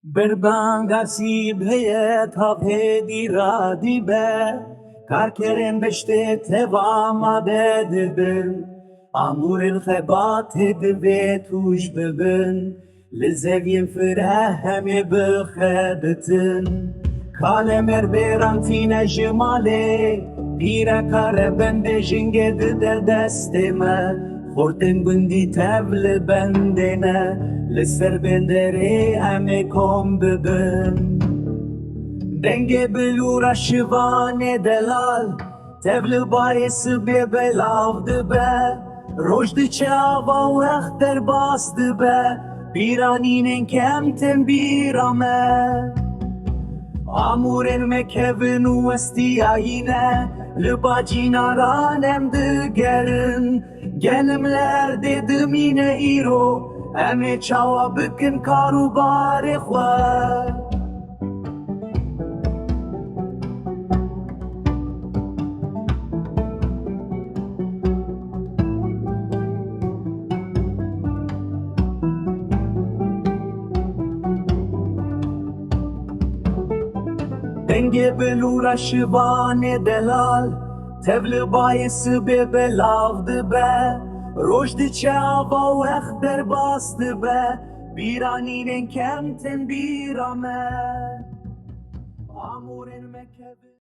بربانگا سیب هیه تا پیدی را دیبه کار کرن بشته توا ماده دبن امور الخبات دبه توش ببن لزوین فره همه بخبتن کالمر بیرانتین جماله بیره کار بنده جنگه ده دست ما خورتن بندی تبل بندنه لسر بندری همه کم ببن دنگ بلورا شوان دلال تبل باعث به بلاو دبه رشد چاوا و اختر باس دبه بیرانین کمتن بیرامه امورن مکون و استیاینه لباجینا رانم دگرن گلمler dedim yine iro Eme çava bükün karu bari khwa Denge belura şivane delal Tevli bayesi be belavdı be Rojdi çava و اختر bastı be Biraninin kemtin birame Amurin mekebe